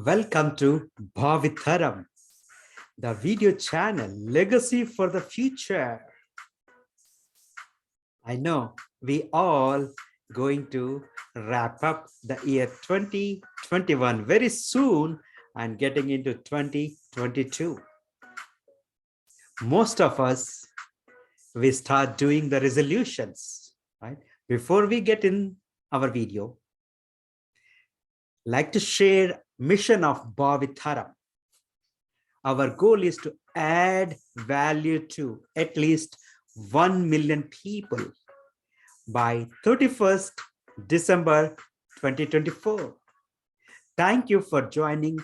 Welcome to Bhavitharam, the video channel Legacy for the Future. I know we all going to wrap up the year 2021 very soon and getting into 2022. Most of us, we start doing the resolutions, right? Before we get in our video, like to share mission of Bhavitharam. Our goal is to add value to at least 1 million people by 31st December 2024. Thank you for joining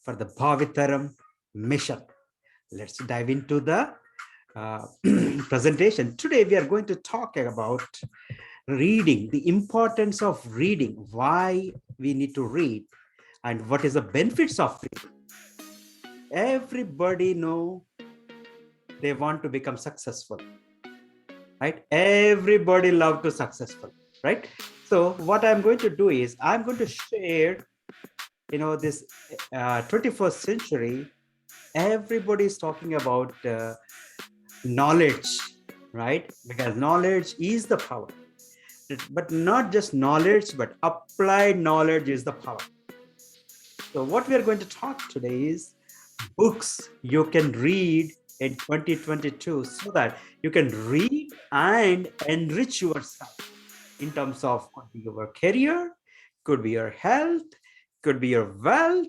for the Bhavitharam mission. Let's dive into the presentation. Today we are going to talk about reading, the importance of reading, why we need to read, and what is the benefits of reading. Everybody know they want to become successful, right? Everybody love to successful, right? So what I'm going to do is I'm going to share, this 21st century, everybody is talking about knowledge, right? Because knowledge is the power, but not just knowledge, but applied knowledge is the power. So what we are going to talk today is books you can read in 2022 so that you can read and enrich yourself in terms of could be your career, could be your health, could be your wealth,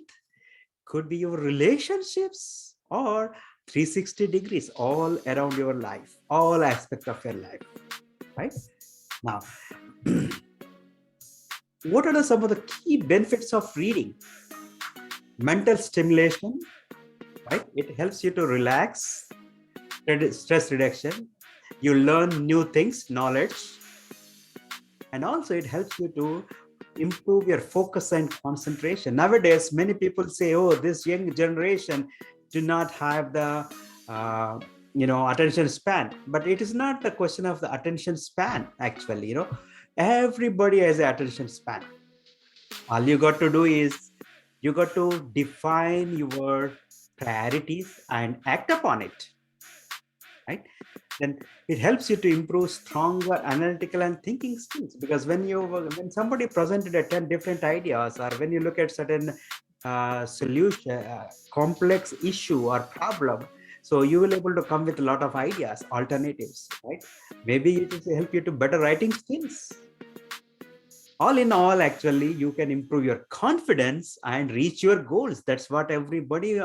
could be your relationships, or 360 degrees all around your life, all aspects of your life, right? Now, what are some of the key benefits of reading? Mental stimulation, right? It helps you to relax, stress reduction. You learn new things, knowledge, and also it helps you to improve your focus and concentration. Nowadays, many people say, "Oh, this young generation do not have the, attention span." But it is not the question of the attention span. Actually, everybody has an attention span. All you got to do is you got to define your priorities and act upon it, right? Then it helps you to improve stronger analytical and thinking skills, because when somebody presented a 10 different ideas, or when you look at certain solution, complex issue or problem, so you will able to come with a lot of ideas, alternatives, right? Maybe it will help you to better writing skills. All in all, actually, you can improve your confidence and reach your goals. That's what everybody,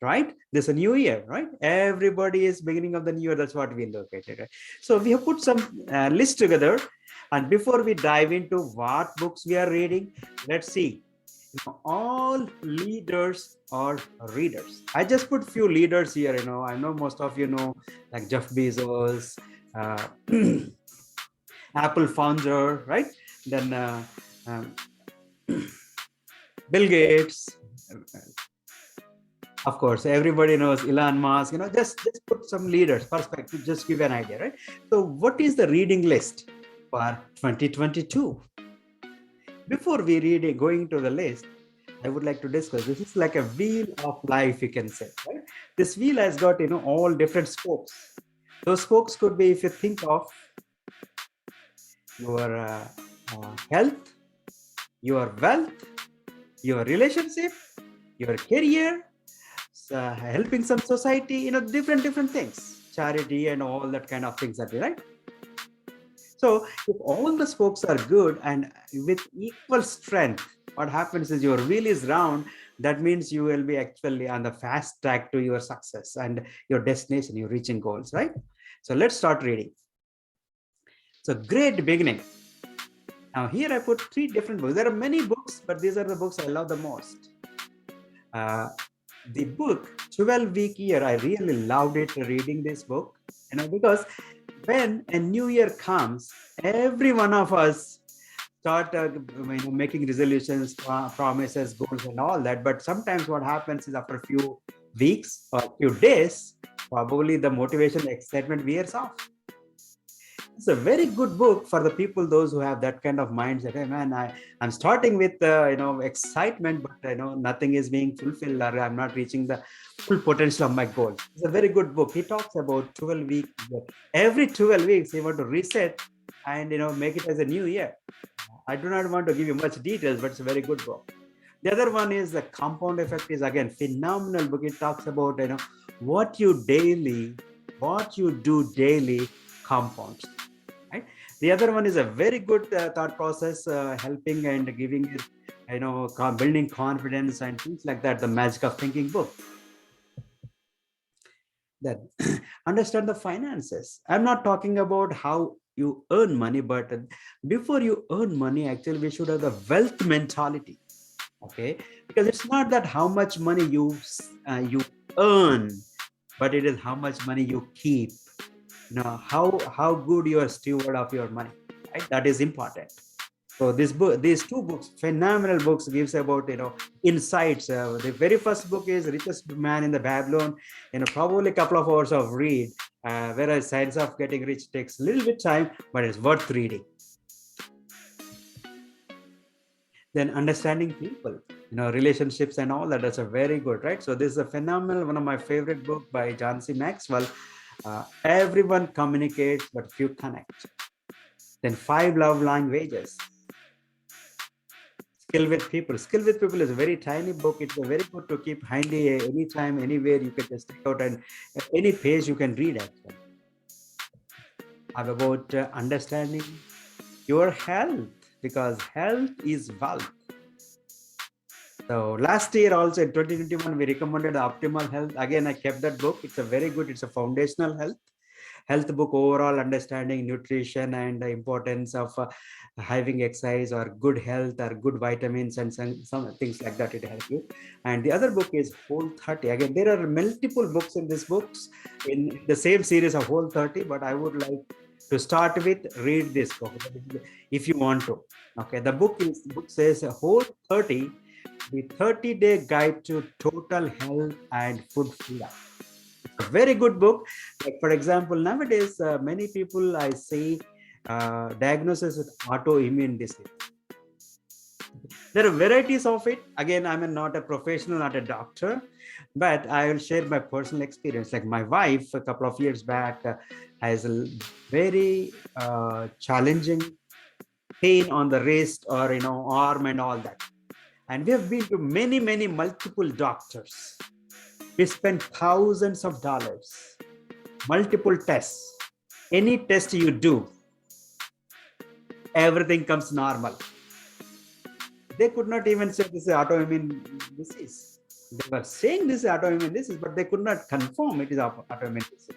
right? There's a new year, right? Everybody is beginning of the new year. That's what we look at it. Right? So we have put some list together. And before we dive into what books we are reading, let's see. All leaders are readers. I just put few leaders here. I know most of you know, like Jeff Bezos, Apple founder, right? Then Bill Gates, of course, everybody knows Elon Musk. Just put some leaders perspective, just give an idea, right? So what is the reading list for 2022? Before we read it, going to the list, I would like to discuss, this is like a wheel of life, you can say, right? This wheel has got, all different spokes. Those spokes could be, if you think of your health, your wealth, your relationship, your career, helping some society, different things, charity and all that kind of things, right? So if all the spokes are good and with equal strength, what happens is your wheel is round. That means you will be actually on the fast track to your success and your destination, your reaching goals, right? So let's start reading. So great beginning. Now here I put 3 different books. There are many books, but these are the books I love the most. The book 12-week year, I really loved it reading this book, because when a new year comes, every one of us start making resolutions, promises, goals and all that. But sometimes what happens is after a few weeks or few days, probably the motivation, excitement wears off. It's a very good book for the people, those who have that kind of mindset. Hey man, I'm starting with excitement, but nothing is being fulfilled, or I'm not reaching the full potential of my goals. It's a very good book. He talks about 12 weeks. Every 12 weeks, he want to reset and make it as a new year. I do not want to give you much details, but it's a very good book. The other one is the Compound Effect. Is again phenomenal book. It talks about what you do daily compounds. Right. The other one is a very good thought process, helping and giving it, building confidence and things like that. The Magic of Thinking book. Then understand the finances. I'm not talking about how you earn money, but before you earn money, actually, we should have the wealth mentality. Okay, because it's not that how much money you earn, but it is how much money you keep. How good you are steward of your money, right? That is important. So these two books, phenomenal books, gives about insights. The very first book is Richest Man in the Babylon. Probably a couple of hours of read. Whereas Science of Getting Rich takes a little bit time, but it's worth reading. Then understanding people, relationships and all that. That's a very good, right? So this is a phenomenal, one of my favorite book by John C. Maxwell. Everyone communicates, but few connect. Then 5 love languages. Skill with People. Skill with People is a very tiny book. It's a very good to keep handy anytime, anywhere. You can just take out and any page you can read actually. About understanding your health, because health is wealth. So last year also in 2021, we recommended Optimal Health. Again, I kept that book. It's a very good, it's a foundational health book, overall understanding nutrition and the importance of having exercise or good health or good vitamins and some things like that. It helps you. And the other book is Whole 30. Again, there are multiple books in this books in the same series of Whole 30, but I would like to start with read this book if you want to. Okay, the book says Whole 30, the 30-day guide to total health and food freedom. A very good book. Like for example, nowadays many people I see diagnosis with autoimmune disease. There are varieties of it. Again, I'm not a professional, not a doctor, but I will share my personal experience. Like my wife, a couple of years back, has a very challenging pain on the wrist or arm and all that. And we have been to many multiple doctors. We spent thousands of dollars, multiple tests. Any test you do, everything comes normal. They could not even say this is autoimmune disease. They were saying this is autoimmune disease, but they could not confirm it is autoimmune disease.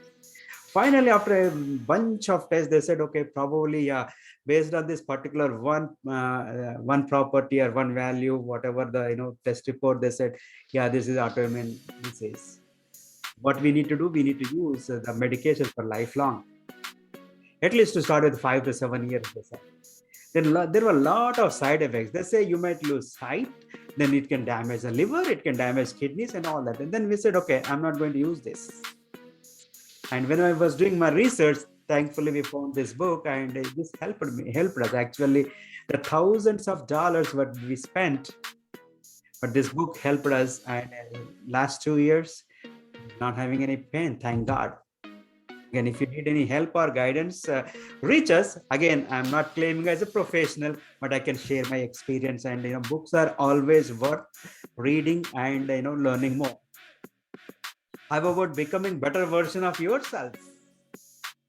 Finally, after a bunch of tests, they said, okay, probably based on this particular one property or one value, whatever the test report, they said, yeah, this is autoimmune disease. What we need to do, we need to use the medication for lifelong, at least to start with 5 to 7 years. They said. Then there were a lot of side effects. They say you might lose sight, then it can damage the liver, it can damage kidneys and all that. And then we said, okay, I'm not going to use this. And when I was doing my research, thankfully we found this book, and this helped us actually. The thousands of dollars what we spent, but this book helped us. And last 2 years, not having any pain, thank God. Again, if you need any help or guidance, reach us. Again, I'm not claiming as a professional, but I can share my experience. And books are always worth reading and learning more. How about becoming better version of yourself?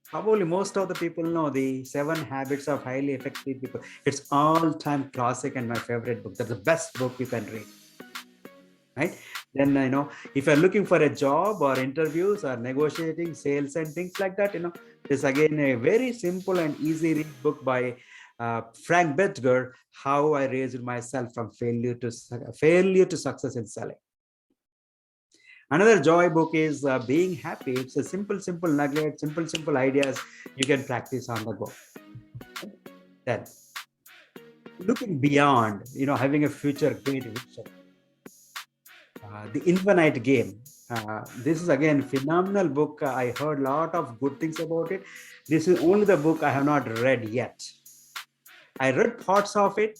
Probably most of the people know the 7 Habits of Highly Effective People. It's all-time classic and my favorite book. That's the best book you can read. Right? Then if you're looking for a job or interviews or negotiating sales and things like that, this again a very simple and easy read book by Frank Betger, How I Raised Myself from Failure to Success in Selling. Another joy book is Being Happy. It's a simple nugget, simple ideas you can practice on the go. Then looking beyond, having a future great vision. The Infinite Game. This is again phenomenal book. I heard a lot of good things about it. This is only the book I have not read yet. I read parts of it,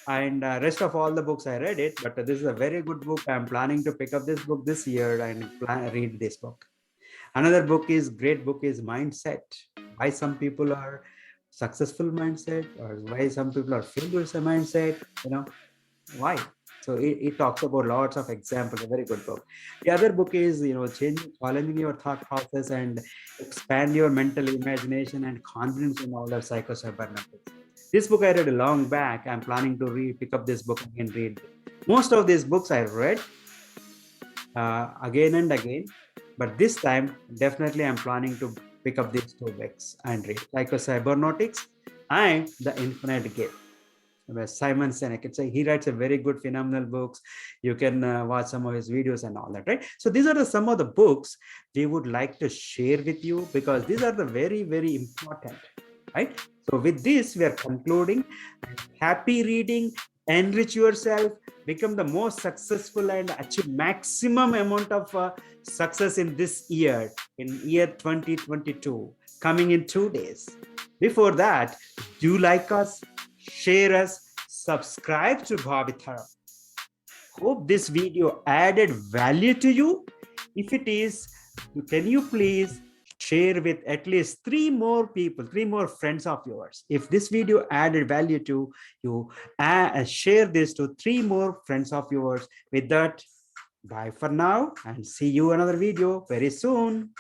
and rest of all the books I read it. But this is a very good book. I'm planning to pick up this book this year and read this book. Another great book is Mindset. Why some people are successful mindset, or why some people are failures a mindset. Why? So it talks about lots of examples. A very good book. The other book is challenging your thought process and expand your mental imagination and confidence in all the psychocybernetics. This book I read a long back. I'm planning to pick up this book and read. Most of these books I read again and again, but this time definitely I'm planning to pick up these two books and read Psychocybernetics and The Infinite Game. Simon Sinek. He writes a very good, phenomenal books. You can watch some of his videos and all that, right? So these are some of the books we would like to share with you, because these are the very, very important, right? So with this, we are concluding. Happy reading, enrich yourself, become the most successful, and achieve maximum amount of success in this year, in year 2022, coming in 2 days. Before that, do like us, share us, subscribe to Bhavitara. Hope this video added value to you. If it is, can you please share with at least 3 more people, 3 more friends of yours? If this video added value to you, share this to 3 more friends of yours. With that, bye for now, and see you another video very soon.